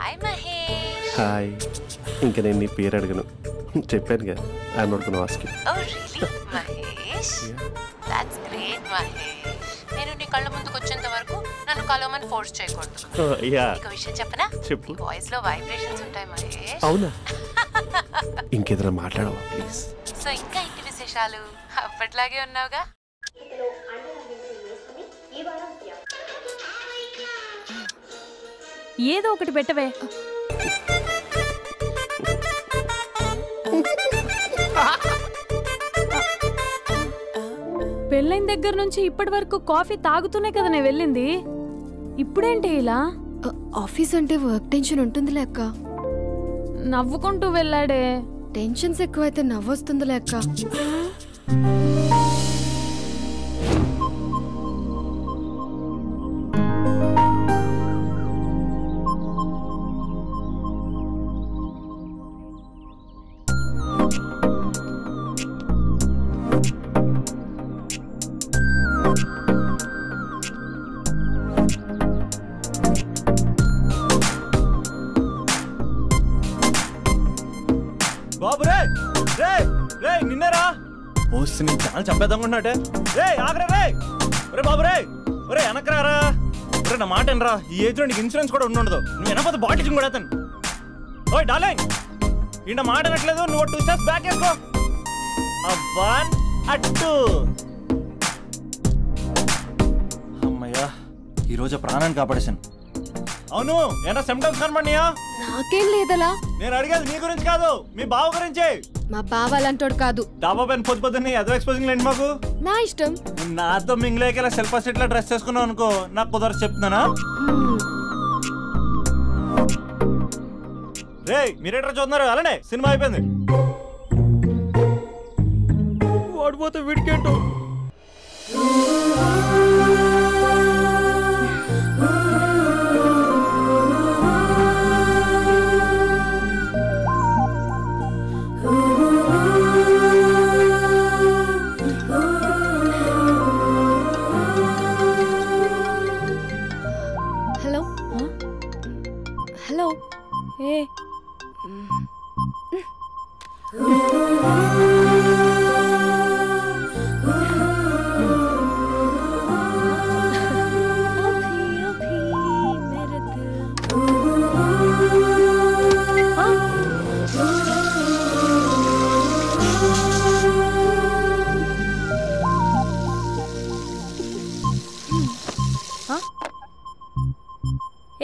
Hi Mahesh. Hi. ఇంకా నేను నీ పేరు అడగను, చెప్పాను కదా. I'm not gonna ask you. Oh really Mahesh? That's great Mahesh. నేను నీ కళ్ళ ముందుకు వచ్చేంత వరకు నన్ను కలవమని ఫోర్స్ చేయకూడదు. ఒక విషయం చెప్పనా? చెప్పు. వాయిస్ లో వైబ్రేషన్స్ ఉంటాయి మహేష్. అవునా? ఇంకేదైనా మాట్లాడవా ప్లీజ్? సో ఇంకా ఇంటి విశేషాలు అప్పట్లాగే ఉన్నావుగా? ఏదో ఒకటి పెట్టవే. పెళ్ళైన దగ్గర నుంచి ఇప్పటి వరకు కాఫీ తాగుతూనే కదా నేను వెళ్ళింది. ఇప్పుడేంటి ఇలా? ఆఫీస్ అంటే వర్క్ టెన్షన్ ఉంటుందిలే అక్క. నవ్వుకుంటూ వెళ్ళాడే. టెన్షన్స్ ఎక్కువైతే నవ్వొస్తుందిలే అక్క. బాబు రే రే రే నిన్నరా ఓసి నీ ఛానల్ చంపేద్దామనుకుంటున్నాటే. రే ఆగరా రే. ఒరే బాబు రే, ఒరే వెనకరారా. ఒరే నా మాట వినరా, ఈ ఏజ్ లో నీకు ఇన్సూరెన్స్ కూడా ఉండదు. నువ్వు వెనకపోతే బాటిల్ కూడా అతను. ఓయ్ డార్లింగ్, ఈయన మాట వినట్లేదు. నువ్వు 2 స్టెప్స్ బ్యాక్ వేసుకో. వన్ అట్టు. అమ్మయ్యా, ఈరోజు ప్రాణాన్ని కాపాడేశాను. అవును, ఏనా సిమ్టమ్స్ కనబడినాయా? నాకేం లేదలా. నేను అడిగేది నీ గురించి కాదు, మీ బావ గురించి. మా బావ అలాంటోడు కాదు. డాబా పైన పొద్దు పొద్దున్నే అదో ఎక్స్పోజింగ్ లేండి మాకు. నా ఇష్టం. నాతో మింగిలేక సెల్ఫా సెట్ లా డ్రెస్ చేసుకున్నావు అనుకో, నాకు కుదరదు చెప్తున్నానా? రే మీరేట్రా చూస్తున్నారు? అలానే సినిమా అయిపోయింది. వాడిపోతే వీడికేంటో. Hello hello. ఏ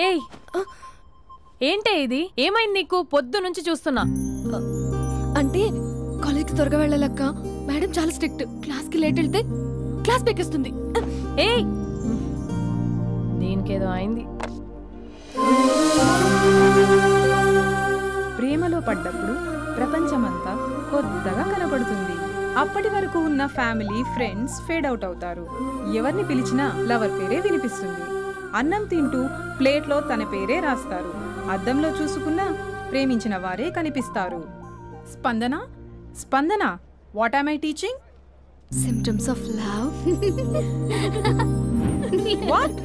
ఏయ్, ఏంటే ఇది? ఏమైంది నీకు? పొద్దు నుంచి చూస్తున్నా. అంటే కాలేజ్కి త్వరగా వెళ్ళాలక్క. మేడం చాలా స్ట్రిక్ట్. క్లాస్కి లేట్ వెళ్తే క్లాస్ పెక్కిస్తుంది. ఏయ్, దీనికేదో అయింది. ప్రేమలో పడ్డప్పుడు ప్రపంచమంతా కొత్తగా కనపడుతుంది. అప్పటి వరకు ఉన్న ఫ్యామిలీ ఫ్రెండ్స్ ఫేడ్ అవుట్ అవుతారు. ఎవరిని పిలిచినా లవర్ పేరే వినిపిస్తుంది. అన్నం తింటూ ప్లేట్లో తన పేరే రాస్తారు. అద్దంలో చూసుకున్నా ప్రేమించిన వారే కనిపిస్తారు. Spandana Spandana, what am I teaching? Symptoms of love. What?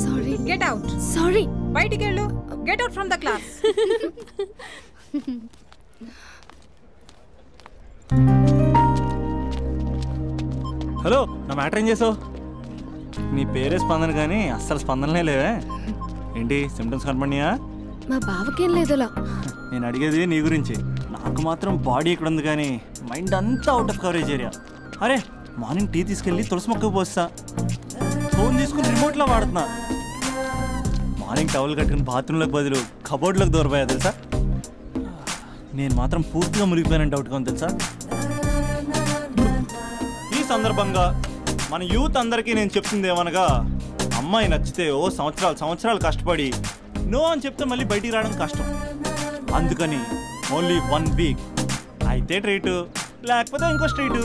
Sorry. Get out. Sorry. బయటికి వెళ్ళు. Get out from the class. Hello, నా మ్యాటర్ ఏం చేసావు? నీ పేరే స్పందన కానీ అస్సలు స్పందనలే లేవే. ఏంటి సిమ్టమ్స్ కనపడినాయా? మా బావకేం లేదలా. నేను అడిగేది నీ గురించి. నాకు మాత్రం బాడీ ఇక్కడ ఉంది కానీ మైండ్ అంతా అవుట్ ఆఫ్ కవరేజ్ ఏరియా. అరే మార్నింగ్ టీ తీసుకెళ్ళి తులసి మొక్కకు పోస్తా. ఫోన్ తీసుకుని రిమోట్లో వాడుతున్నా. మార్నింగ్ టవల్ కట్టుకుని బాత్రూంలోకి బదులు కబోర్డ్లోకి దూరపోయా తెలుసా. నేను మాత్రం పూర్తిగా మునిగిపోయానని డౌట్గా ఉంది తెలుసా. ఈ సందర్భంగా మన యూత్ అందరికీ నేను చెప్తుంది ఏమనగా, అమ్మాయి నచ్చితే ఓ సంవత్సరాలు కష్టపడి నో అని చెప్తే మళ్ళీ బయటికి రావడం కష్టం. అందుకని ఓన్లీ 1 వీక్ అయితే ట్రీటు, లేకపోతే ఇంకో స్ట్రీటు.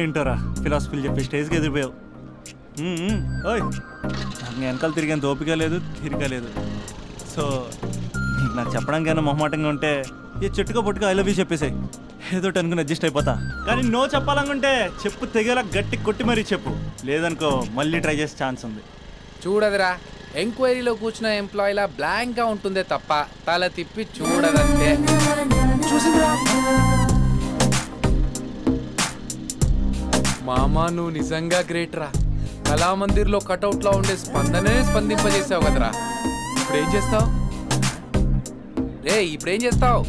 ఏంటోరా ఫిలాసఫీలు చెప్పే స్టేజ్కి ఎదిరిపోయావు. ఓయ్, నాకు వెనకాల తిరిగేంత ఓపిక లేదు, తీరిక లేదు. సో నాకు చెప్పడానికైనా మొహమాటంగా ఉంటే ఏ చెట్టుగా పొట్టుగా ఐ లవ్ యూ చెప్పేసాయి. ఏదో అనుకుని అడ్జస్ట్ అయిపోతా. కానీ నో చెప్పాలనుకుంటే చెప్పు తెగేలా గట్టి కొట్టి మరీ చెప్పు. లేదనుకో మళ్ళీ ట్రై చేసే ఛాన్స్ ఉంది. చూడదురా, ఎంక్వైరీలో కూర్చున్న ఎంప్లాయీలా బ్లాంక్గా ఉంటుందే తప్ప తల తిప్పి చూడదంతే. చూసిందిరా మామా, నువ్వు నిజంగా గ్రేట్ రా. కళామందిర్లో కటౌట్లో ఉండే స్పందనే స్పందింపజేసావు కదరా. ఇప్పుడేం చేస్తావు రే? ఇప్పుడేం చేస్తావు?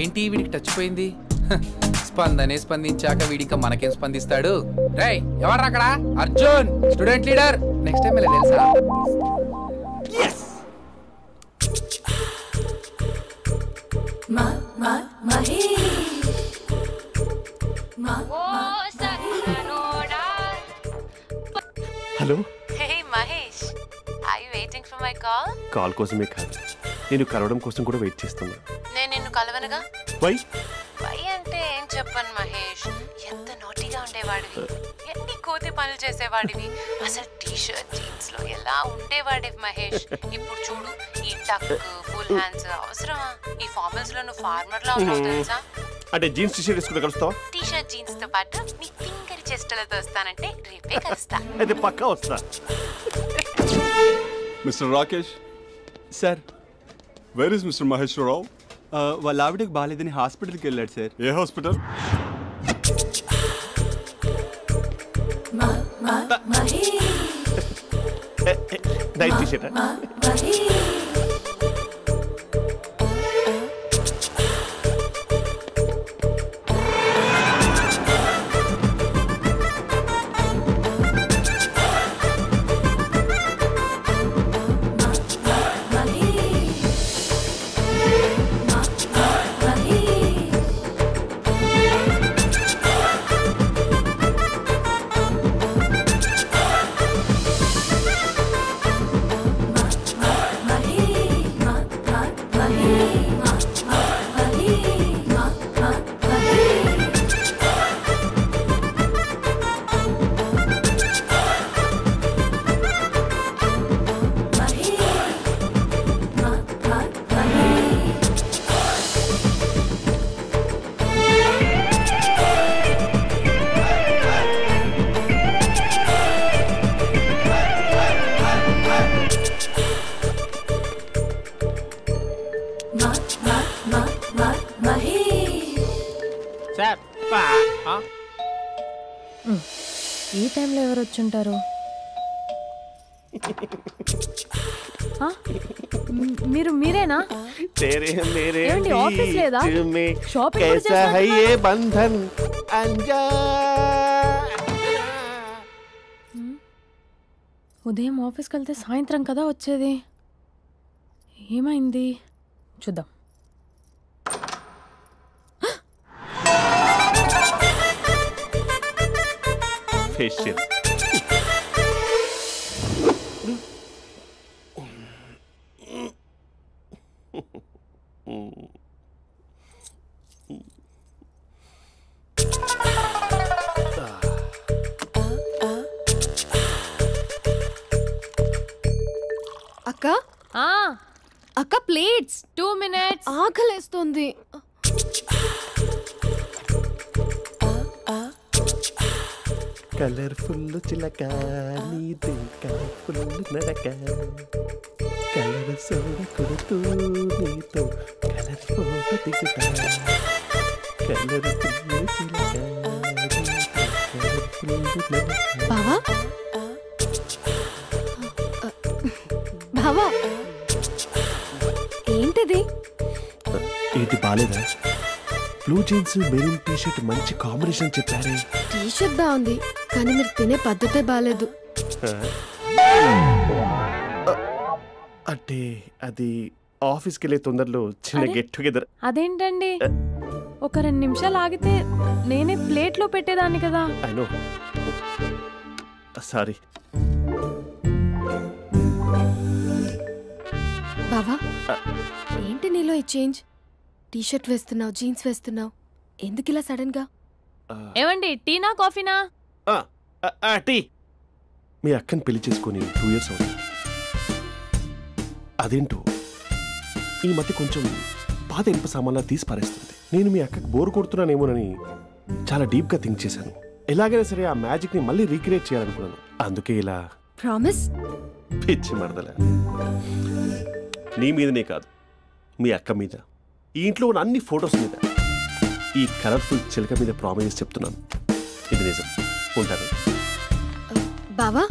ఏంటి వీడికి టచ్ పోయింది? స్పందనే స్పందించాక వీడికి మనకేం స్పందిస్తాడు? రే ఎవర్రా అక్కడ? Arjun, student leader. Next time ఇలా తెలుసా? Hello. Hey Mahesh, are you waiting for my call? Call కోసమే కాదు, నేను కలవడం కోసం కూడా వెయిట్ చేస్తున్నా. నేను నిన్ను కలవనుగా. వై అంటే ఏం చెప్పను మహేష్, ఎంత నోటిగా ఉండేవాడివి, ఎన్ని కోతి పనులు చేసేవాడివి, అసలు టీషర్ట్ జీన్స్ లో ఎలా ఉండేవాడివి మహేష్. ఇప్పుడు చూడు, ఈ టక్ ఫుల్ హ్యాండ్స్ అవసరమా? ఈ ఫార్మల్స్ లో నువ్వు ఫార్మర్ లా ఉన్నావు తెలుసా? అంటే జీన్స్ టీషర్ట్ వేసుకుని కలుస్తావా? టీషర్ట్ జీన్స్ తో పాటు నీ తింగరి చెస్టలతో వస్తానంటే రేపే కలుస్తా. అయితే పక్కా వస్తా. Mister Rakesh sir, where is mister Maheshwararao? వాళ్ళ ఆవిడకి బాగాలేదని హాస్పిటల్కి వెళ్ళాడు సార్. ఏ హాస్పిటల్? Night T-shirt. ఈ టైంలో ఎవరు వచ్చుంటారు? మీరేనా? ఏమండి, ఆఫీస్ లేదా? షాపింగ్ కూడా చేస్తున్నారు? ఉదయం ఆఫీస్కి వెళ్తే సాయంత్రం కదా వచ్చేది. ఏమైంది చూద్దాం. ఫేషియల్. అక్క అక్క, ప్లేట్స్. 2 minutes. ఆకలేస్తుంది. కలర్ఫుల్ చిలక నీది కలర్ఫుల్ నడక, కలర్ సోడ కొడుతూ నీతో కలర్ ఫోటో దిగుతా, కలర్ఫుల్ చిలక బావా బావా, ఏంటిది? ఏంటి బాలేదా? బ్లూ జీన్స్ మెరూన్ టీషర్ట్ మంచి కాంబినేషన్ చెప్పారే. టీషర్ట్ బాగుంది, కానీ మీరు తినే పద్ధతే బాలేదు. అంటే అది ఆఫీస్కి వెళ్ళే తొందరలో చిన్న గెట్ టుగెదర్. అదేంటండి, ఒక 2 నిమిషాలు ఆగితే నేనే ప్లేట్లో పెట్టేదాన్ని కదా. I know, sorry. బావా, ఏంటి నీలో ఈ చేంజ్? టీషర్ట్ వేస్తున్నావు, జీన్స్ వేస్తున్నావు, ఎందుకు ఇలా సడన్ గా? ఏమండి, టీనా కాఫీనా? టీ. మీ అక్కని పెళ్లి చేసుకొని 2 years అవుతుంది. అదేంటో ఈ మధ్య కొంచెం పాత ఇనుప సామాన్లా తీసి పారేస్తుంది. నేను మీ అక్కకి బోర్ కొడుతున్నానేమోనని చాలా డీప్గా థింక్ చేశాను. ఎలాగైనా సరే ఆ మ్యాజిక్ని మళ్ళీ రీక్రియేట్ చేయాలనుకున్నాను. అందుకే ఇలా ప్రామిస్? పిచ్చి మరదల, నీ మీదనే కాదు, మీ అక్క మీద, ఈ ఇంట్లో ఉన్న అన్ని ఫొటోస్ మీద, ఈ కలర్ఫుల్ చిలక మీద ప్రామిస్ చెప్తున్నాను. ఇది నిజం. ఉంటాను. బావా,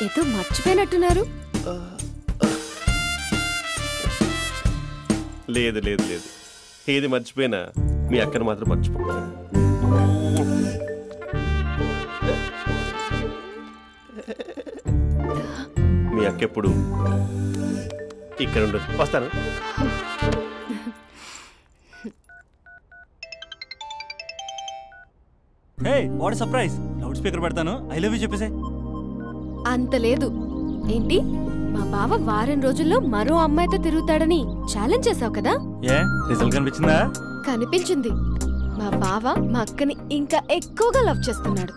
ఏదో మర్చిపోయినట్టున్నారు. లేదు లేదు లేదు, ఏది మర్చిపోయినా మీ అక్కను మాత్రం మర్చిపో. మీ అక్క ఎప్పుడు ఇక్కడ ఉండదు. వస్తాను. Hey what surprise. Loud speaker పెడతాను, ఐ లవ్ యూ చెప్పేసే. అంత లేదు. ఏంటి, మా బావ వారం రోజుల్లో మరో అమ్మాయితో తిరుగుతాడని ఛాలెంజ్ చేసావు కదా? ఏ రిజల్ట్ కనిపించిందా? కనిపించింది. మా బావ మా అక్కని ఇంకా ఎక్కువగా లవ్ చేస్తున్నాడు.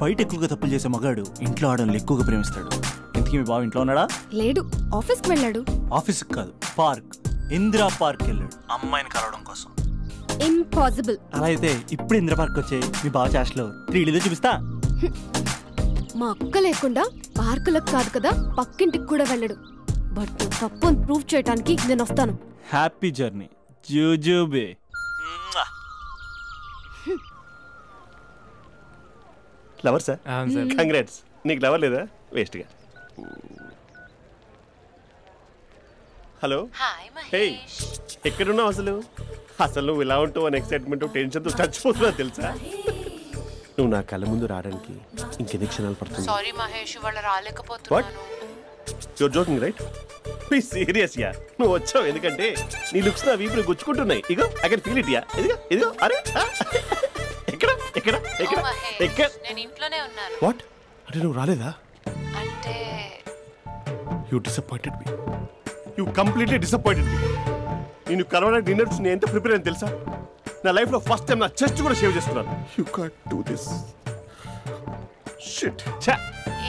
బయట ఎక్కువగా తప్పులు చేసే మగాడు ఇంట్లో ఆడవాళ్ళు ఎక్కువగా ప్రేమిస్తాడు. ఇంతకీ మీ బావ ఇంట్లో ఉన్నాడా? లేడు, ఆఫీస్కి వెళ్ళాడు. ఆఫీస్కి కాదు, పార్క్, ఇందిరా పార్క్ వెళ్ళాడు అమ్మాయిని కలవడం కోసం. ఇంపాసిబుల్. అలా అయితే ఇప్పుడు ఇందిరా పార్క్ వచ్చే మీ బావ చాష్లో 3Dలో చూపిస్తా. మా అక్క లేకుండా పార్కులకు కాదు కదా, పక్కింటికి కూడా వెళ్ళడు. బట్ నువ్వు తప్పు అని ప్రూవ్ చేయడానికి నేను వస్తాను. హ్యాపీ జర్నీ జూజూబే. Lover sir? కంగ్రాట్స్. నీకు లవర్ లేదా? వేస్ట్గా. హలో. Hi hey, Mahesh. ఎక్కడున్నావు అసలు? అసలు నువ్వు ఇలా ఉంటావు అని ఎక్సైట్మెంట్ టెన్షన్తో చచ్చిపోతున్నా తెలుసా? నువ్వు నా కళ్ళ ముందు రావడానికి ఇంకెన్ని క్షణాలు పడుతుంది? సారీ మహేష్, ఇవాళ రాలేకపోతున్నాను. Your joking right? Be serious yeah. నువ్వు వచ్చావు ఎందుకంటే నీ లుక్స్ నా వీపుని గుచ్చుకుంటున్నాయి. ఇగో I can feel it yeah. ఇదిగో ఇదిగో. అరే ఎక్కడ ఎక్కడ ఎక్కడ ఎక్కడ? నేను ఇంట్లోనే ఉన్నాను. వాట్ అంటే నువ్వు రాలేదా? అంటే you disappointed me. You completely disappointed me. నేను కరోనా డిన్నర్స్ నేను ఎంత ప్రిపేర్ అని తెలుసా? నా లైఫ్లో ఫస్ట్ టైం నా చెస్ట్ కూడా షేవ్ చేసుకున్నాను. You can't do this. Shit.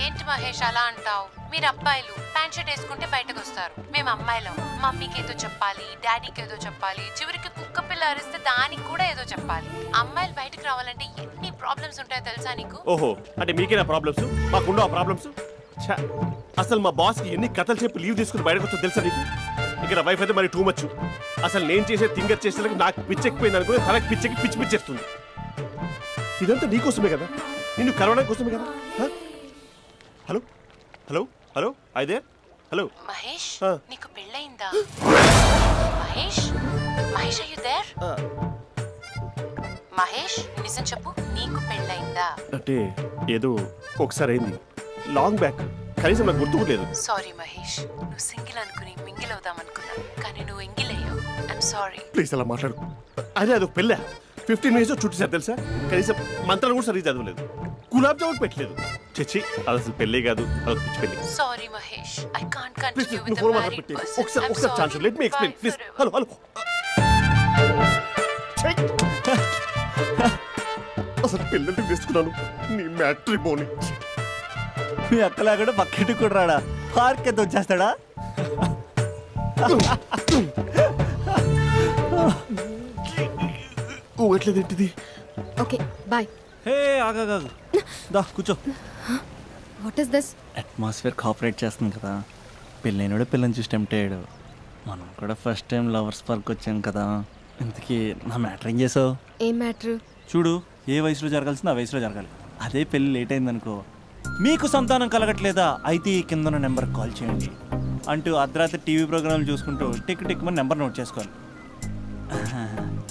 ఏంటి మహేష్ అలా అంటావు? మీరు అబ్బాయిలు ప్యాంట్ షర్ట్ వేసుకుంటే బయటకు వస్తారు. మేము అమ్మాయిలం మమ్మీకి ఏదో చెప్పాలి, డాడీకి ఏదో చెప్పాలి, చివరికి కుక్క పిల్ల అరిస్తే దానికి కూడా ఏదో చెప్పాలి. అమ్మాయిలు బయటకు రావాలంటే ఎన్ని ప్రాబ్లమ్స్ ఉంటాయో తెలుసా నీకు? ఓహో, అంటే మీకేనా ప్రాబ్లమ్స్? మాకుండా ప్రాబ్లమ్స్? అసలు మా బాస్కి ఎన్ని కథలు చెప్పి లీవ్ తీసుకుని బయటకు వచ్చా తెలుసా నీకు? ఇక్కడ వైఫ్ అయితే మరి టూ మచ్. అసలు నేను చేసే థింగర్ చేసేందుకు నాకు పిచ్చెక్కిపోయింది అనుకుని తనకి పిచ్చెక్కి పిచ్చి పిచ్చేస్తుంది. ఇదంతా నీకోసమే కదా, నిన్ను కరోనా కోసమే కదా. హలో హలో హలో అయితే హలో మహేష్, నీకు పెళ్ళయిందా? Mahesh Mahesh are you there? Mahesh నిజం చెప్పు, నీకు పెళ్ళయిందా? అంటే ఏదో ఒకసారి అయింది, లాంగ్ బ్యాక్, కనీసం నాకు గుర్తులేదు. సారీ మహేష్, నువ్వు సింగిల్ అనుకుని మింగిల్ అవుదాం అనుకున్నా, కానీ నువ్వు ఎంగిల్ అయ్యావు. I'm sorry. ప్లీజ్ అలా మాట్లాడు. అదే అదొక పెళ్ళ 15 మినిట్స్ చుట్టేసారు తెలుసా? కనీసం మంత్రాలు కూడా సరిగ్గా చదవలేదు, గులాబ్ జామున్ పెట్టలేదు. చచ్చి, అది అసలు పెళ్ళే కాదు, అదొక పిచ్చి పెళ్ళి. Sorry Mahesh, I can't continue with the phone married మాట్లాడి పర్సన్. ఒకసారి chance let me explain please. Hello hello. అసలు పిల్లల్ని తీసుకున్నాను నీ మ్యాట్రిమోని. మీ అక్కలా కూడా పక్కింటికి కూడా రాడా? పార్క్ ఎంత వచ్చేస్తాడా? ఊగట్లేదు ఏంటిది? Okay bye. హే ఆగా దా కూర్చో. What is this? Atmosphere cooperate చేస్తుంది కదా. పెళ్ళైనడు పిల్లని చూసి టెంప్ట్ అయ్యాడు. మనం కూడా ఫస్ట్ టైం లవర్స్ పార్క్ వచ్చాం కదా. ఇంతకీ నా మ్యాటర్ ఏం చేసావు? ఏం మ్యాటర్? చూడు, ఏ వయసులో జరగాల్సింది ఆ వయసులో జరగాలి. అదే పెళ్ళి లేట్ అయిందనుకో, మీకు సంతానం కలగట్లేదా అయితే ఈ కింద నెంబర్ కాల్ చేయండి అంటూ అర్ధరాత్రి టీవీ ప్రోగ్రాంలు చూసుకుంటూ టిక్ టిక్ మన నెంబర్ నోట్ చేసుకోవాలి.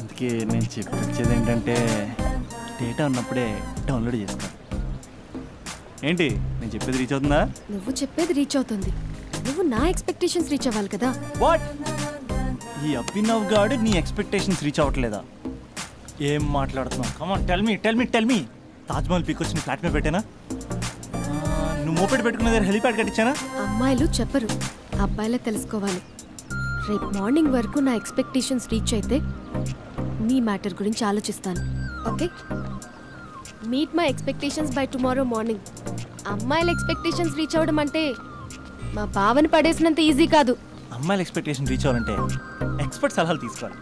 అందుకే నేను చెప్పేది ఏంటంటే డేటా ఉన్నప్పుడే డౌన్లోడ్ చేసుకోవాలి. ఏంటి నేను చెప్పేది రీచ్ అవుతుందా? నువ్వు చెప్పేది రీచ్ అవుతుంది, నువ్వు నా ఎక్స్పెక్టేషన్స్ రీచ్ అవ్వాలి కదా. వాట్? ఈ అభినవ్ గాడు నీ ఎక్స్పెక్టేషన్స్ రీచ్ అవ్వట్లేదా? ఏం మాట్లాడుతున్నావు? Come on tell me. Taj Mahal peak వచ్చి నీ ఫ్లాట్ మీద పెట్టానా? నువ్వు మోపెట్ పెట్టుకున్న దగ్గర హెలిప్యాడ్ కట్టించానా? అమ్మాయిలు చెప్పరు, అబ్బాయిలే తెలుసుకోవాలి. రేపు మార్నింగ్ వరకు నా ఎక్స్పెక్టేషన్స్ రీచ్ అయితే నీ మ్యాటర్ గురించి ఆలోచిస్తాను. Okay, meet my expectations by tomorrow morning. అమ్మాయిల ఎక్స్పెక్టేషన్స్ రీచ్ అవ్వడం అంటే మా బావని పడేసినంత ఈజీ కాదు. అమ్మాయిల ఎక్స్పెక్టేషన్ రీచ్ అవ్వాలంటే ఎక్స్పర్ట్ సలహాలు తీసుకోవాలి.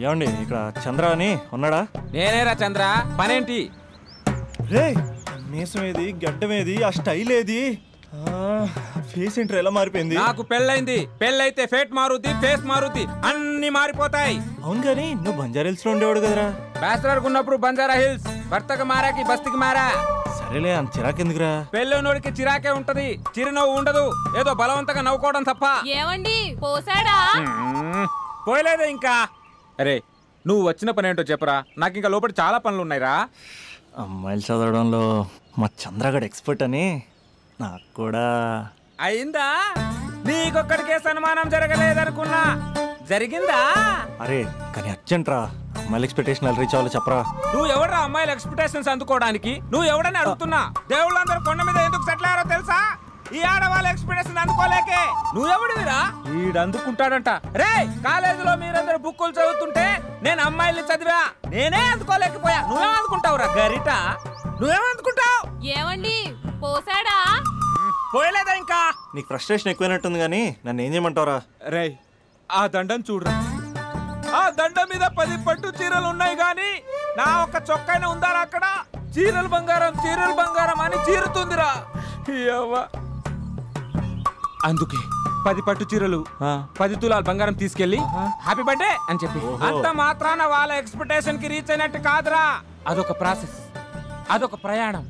ఏమండి ఇక్కడ చంద్ర అని ఉన్నాడా? నేనేరా చంద్ర, పనేంటి? రే మీసం ఏది, గడ్డం ఏది, ఆ స్టైల్ ఏది, ఫేస్ ఏంట్రా ఎలా మారిపోయింది? నాకు పెళ్ళైంది, పెళ్ళైతే ఫేట్ మారుద్ది, ఫేస్ మారుద్ది, అన్ని మారిపోతాయి. అవును కానీ నువ్వు బంజారా హిల్స్ లో ఉండేవాడు కదరా? బ్యాచిలర్ ఉన్నప్పుడు బంజారా హిల్స్, భర్తకు మారాకి బస్తికి మారా. సరేలే అంత చిరాకెందుకురా? పెళ్ళోనోడికి చిరాకే ఉంటది, చిరునవ్వు ఉండదు, ఏదో బలవంతంగా నవ్వుకోవడం తప్ప. ఏమండి పోసాడా? పోయలేదే ఇంకా. అరే నువ్వు వచ్చిన పని ఏంటో చెప్పరా, నాకు ఇంకా లోపల చాలా పనులు ఉన్నాయిరా. అమ్మాయిలు చదవడంలో మా చంద్రగడ్ ఎక్స్పర్ట్ అని నాకు కూడా అయిందా? నీకొక్కడికే సన్మానం జరగలేదనుకున్నా, జరిగిందా? అరే కానీ అర్జెంట్ రా, అమ్మాయిల ఎక్స్పెక్టేషన్ ఎలా రీచ్ అవ్వాలో చెప్పరా. నువ్వు ఎవడరా అమ్మాయిల ఎక్స్పెక్టేషన్స్ అందుకోవడానికి? నువ్వు ఎవడని అడుగుతున్నా. దేవుళ్ళందరూ కొండ మీద ఎందుకు సెటిల్ అయ్యారో తెలుసా? ఈ ఆడవాళ్ళ ఎక్స్పెక్టేషన్ అందుకోలేకే. నువ్వెవడివిరా? వీడు అందుకుంటాడంట. రే కాలేజీలో మీరందరూ బుక్కులు చదువుతుంటే నేను అమ్మాయిల్ని చదివా, నేనే అందుకోలేకపోయా. నువ్వేం అందుకుంటావురా గరిట? నువ్వేం అందుకుంటావు? ఏమండి పోసాడా? పోయలేదా ఇంకా? నీకు ఫ్రస్ట్రేషన్ ఎక్కువైనట్టుంది కానీ నన్ను ఏం చేయమంటావురా? రే ఆ దండం చూడరా, ఆ దండం మీద 10 పట్టు చీరలు ఉన్నాయి గాని నా ఒక్క చొక్కానే ఉందారా అక్కడ? చీరలు బంగారం, చీరలు బంగారం అని చీరుతుందిరా. అందుకే 10 పట్టు చీరలు, 10 తులాలు బంగారం తీసుకెళ్లి హ్యాపీ బర్త్డే అని చెప్పి. అంత మాత్రాన వాళ్ళ ఎక్స్పెక్టేషన్ కి రీచ్ అయినట్టు కాదురా. అదొక ప్రాసెస్, అదొక ప్రయాణం,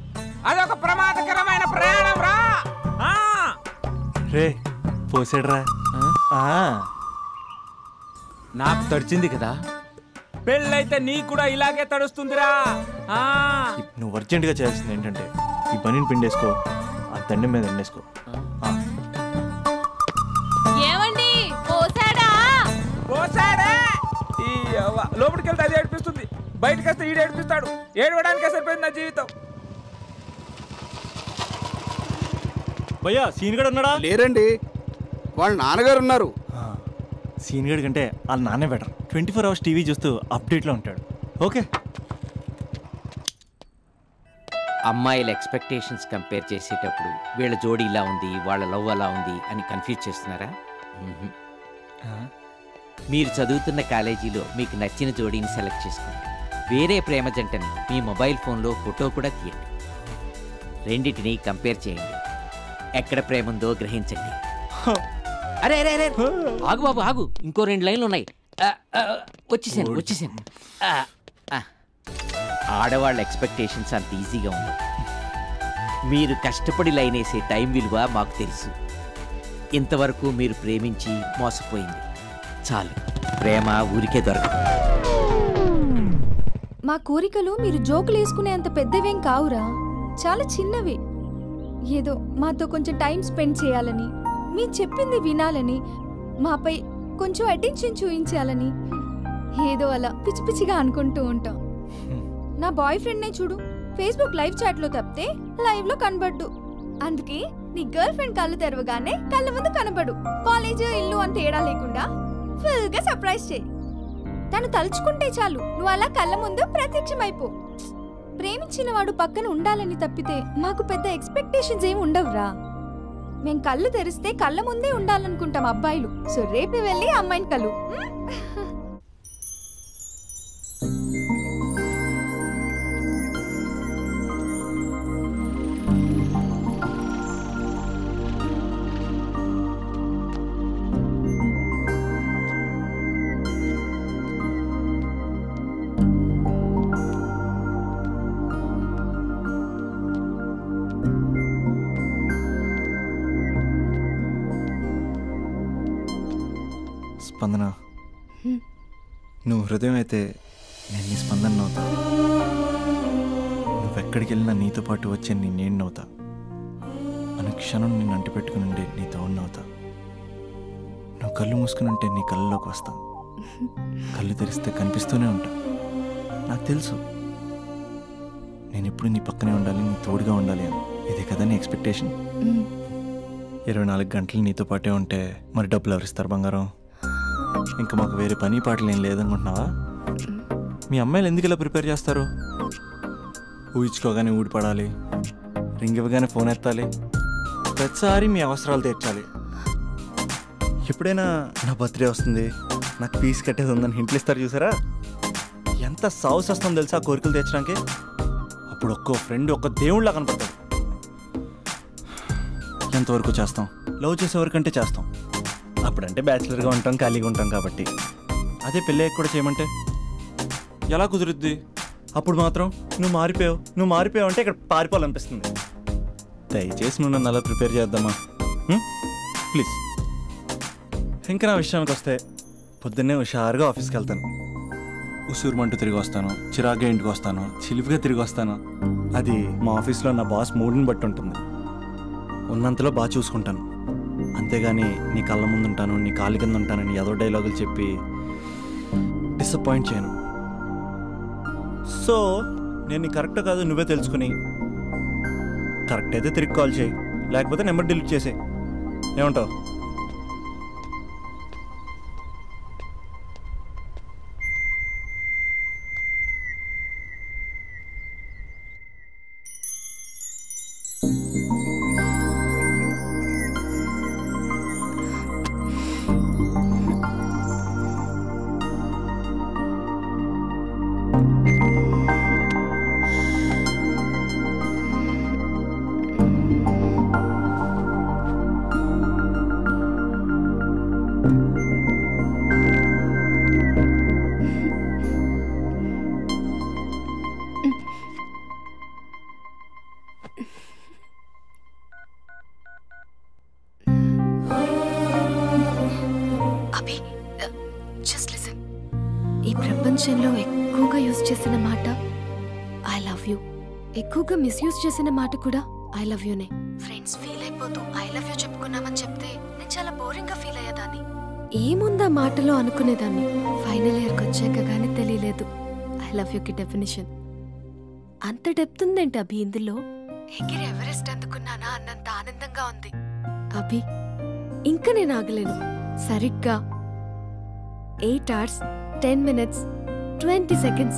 అదొక ప్రమాదకరమైన ప్రయాణం రా. రే పోసాడరా? నాకు తడిచింది కదా, పెళ్ళైతే నీకు కూడా ఇలాగే తడుస్తుందిరా. నువ్వు అర్జెంట్ గా చేయాల్సింది ఏంటంటే ఈ పనిని పిండేసుకో, ఆ దండం మీద ఎండేసుకో. ఏమండి పోసాడా? పోసాడే. లోపలికి వెళ్తే అది ఏడిపిస్తుంది, బయటకు వస్తే ఈడు ఏడిపిస్తాడు. ఏడవడానికే సరిపోయింది నా జీవితం. భయ్యా సీన్ గడ్ ఉన్నాడా? లేరండి, వాళ్ళ నాన్నగారు ఉన్నారు. సీన్ గడ్ కంటే వాళ్ళ నాన్నే బెటర్. 24 hours టీవీ చూస్తూ అప్డేట్లో ఉంటాడు. ఓకే. అమ్మాయిల ఎక్స్పెక్టేషన్స్ కంపేర్ చేసేటప్పుడు వీళ్ళ జోడి ఇలా ఉంది, వాళ్ళ లవ్ అలా ఉంది అని కన్ఫ్యూజ్ చేస్తున్నారా? మీరు చదువుతున్న కాలేజీలో మీకు నచ్చిన జోడీని సెలెక్ట్ చేసుకోండి. వేరే ప్రేమ జంటని మీ మొబైల్ ఫోన్లో ఫోటో కూడా తీయండి. రెండింటినీ కంపేర్ చేయండి. ఎక్కడ ప్రేమ ఉందో గ్రహించండి. అరే అరే అరే ఆగు బాబు ఆగు, ఇంకో 2 లైన్లు ఉన్నాయి. వచ్చేసాను. ఆడవాళ్ళ ఎక్స్పెక్టేషన్స్ అంత ఈజీగా ఉంది. మీరు కష్టపడి లైన్ వేసే టైం విలువ మాకు తెలుసు. ఇంతవరకు మీరు ప్రేమించి మోసపోయింది చాలు. ప్రేమ ఊరికే దొరకదు. మా కోరికలు మీరు జోకులు వేసుకునేంత పెద్దవేం కావురా, చాలా చిన్నవి. ఏదో మాతో కొంచెం టైం స్పెండ్ చేయాలని, మీరు చెప్పింది వినాలని, మాపై కొంచెం అటెన్షన్ చూపించాలని ఏదో అలా పిచ్చి పిచ్చిగా అనుకుంటూ ఉంటాం. నా బాయ్ ఫ్రెండ్నే చూడు, ఫేస్బుక్ లైవ్ చాట్లో తప్పితే లైవ్ లో కనబడ్డు. అందుకే నీ గర్ల్ ఫ్రెండ్ కళ్ళు తెరవగానే కళ్ళ ముందు కనబడు. కాలేజ్ ఇల్లు అని తేడా లేకుండా ఫుల్ గా సర్ప్రైజ్ చేయి. తను తలుచుకుంటే చాలు నువ్వు అలా కళ్ళ ముందు ప్రత్యక్షమైపో. ప్రేమించిన వాడు పక్కన ఉండాలని తప్పితే మాకు పెద్ద ఎక్స్పెక్టేషన్స్ ఏమి ఉండవురా. మేం కళ్ళు తెరిస్తే కళ్ళ ముందే ఉండాలనుకుంటాం అబ్బాయిలు. సో రేపే వెళ్ళి అమ్మాయిని కలు. స్పందన, నువ్వు హృదయం అయితే నేను నీ స్పందన అవుతా. నువ్వెక్కడికి వెళ్ళినా నీతో పాటు వచ్చే నేను అవుతా. అనుక్షణం నిన్ను అంటి పెట్టుకుని ఉండే నీ తోడునవుతా. నువ్వు కళ్ళు మూసుకుని ఉంటే నీ కళ్ళలోకి వస్తా. కళ్ళు తెరిస్తే కనిపిస్తూనే ఉంటా. నాకు తెలుసు నేను ఎప్పుడు నీ పక్కనే ఉండాలి, నీ తోడుగా ఉండాలి అని. ఇదే కదా నీ ఎక్స్పెక్టేషన్? 24 గంటలు నీతో పాటే ఉంటే మరి డబ్బులు ఎవరిస్తారు బంగారం? ఇంకా మాకు వేరే పని పాటలు ఏం లేదనుకుంటున్నావా? మీ అమ్మాయిలు ఎందుకు ఇలా ప్రిపేర్ చేస్తారు? ఊహించుకోగానే ఊడిపడాలి, రింగ్ ఇవ్వగానే ఫోన్ ఎత్తాలి, ప్రతిసారి మీ అవసరాలు తీర్చాలి. ఎప్పుడైనా నా బర్త్డే వస్తుంది, నాకు పీస్ కట్టేది ఉందని హింట్లు ఇస్తారు చూసారా, ఎంత సాహస్ వస్తుందో తెలుసా కోరికలు తెచ్చడానికి. అప్పుడు ఒక్కో ఫ్రెండ్ ఒక్క దేవుళ్ళ కనపడతాడు. ఎంతవరకు చేస్తాం, లవ్ చేసేవరకంటే చేస్తాం. అప్పుడంటే బ్యాచిలర్గా ఉంటాం, ఖాళీగా ఉంటాం కాబట్టి. అదే పెళ్ళి కూడా చేయమంటే ఎలా కుదురుద్ది? అప్పుడు మాత్రం నువ్వు మారిపోయావు అంటే ఇక్కడ పారిపోవాలనిపిస్తుంది. దయచేసి నువ్వు నన్ను అలా ప్రిపేర్ చేద్దామా ప్లీజ్. ఇంకా నా విషయానికి వస్తే పొద్దున్నే హుషారుగా ఆఫీస్కి వెళ్తాను. ఉసూరుమంటూ తిరిగి వస్తాను, చిరాగ్గా ఇంటికి వస్తాను, చిలిపిగా తిరిగి వస్తాను. అది మా ఆఫీస్లో నా బాస్ మూడ్ని బట్టి ఉంటుంది. ఉన్నంతలో బాగా చూసుకుంటాను, అంతేగాని నీ కళ్ళ ముందు ఉంటాను, నీ కాళ్ళ కింద ఉంటానని ఏదో డైలాగులు చెప్పి డిసప్పాయింట్ చేయను. సో నేను కరెక్ట్ కాదు నువ్వే తెలుసుకుని కరెక్ట్ అయితే తిరిగి కాల్ చేయి, లేకపోతే నెంబర్ డిలీట్ చేసే. ఏమంటావు? అభి, జస్ట్ లిసన్. ఈ ప్రపంచంలో ఎక్కువగా యూజ్ చేసిన మాట ఐ లవ్ యూ, ఎక్కువగా మిస్యూజ్ చేసిన మాట కూడా ఐ లవ్ యూనే. ఫ్రెండ్స్ ఫీల్ అయిపోతూ ఐ లవ్ యూ చెప్పుకున్నామని చెప్తే నేను చాలా బోరింగ్ గా ఫీల్ అయ్యేదాన్ని. ఏముందా మాటలో అనుకునేదాన్ని. ఫైనల్ ఇయర్కి వచ్చాక గానీ తెలియలేదు ఐ లవ్ యూకి డెఫినేషన్. అంత డెప్త్ ఉందేంటి అభి ఇందులో? ఎగిరి ఎవరెస్ట్ అందుకున్నానా అన్నంత ఆనందంగా ఉంది అభి. ఇంకా నేను ఆగలేను. సరిగ్గా 8 hours 10 minutes 20 seconds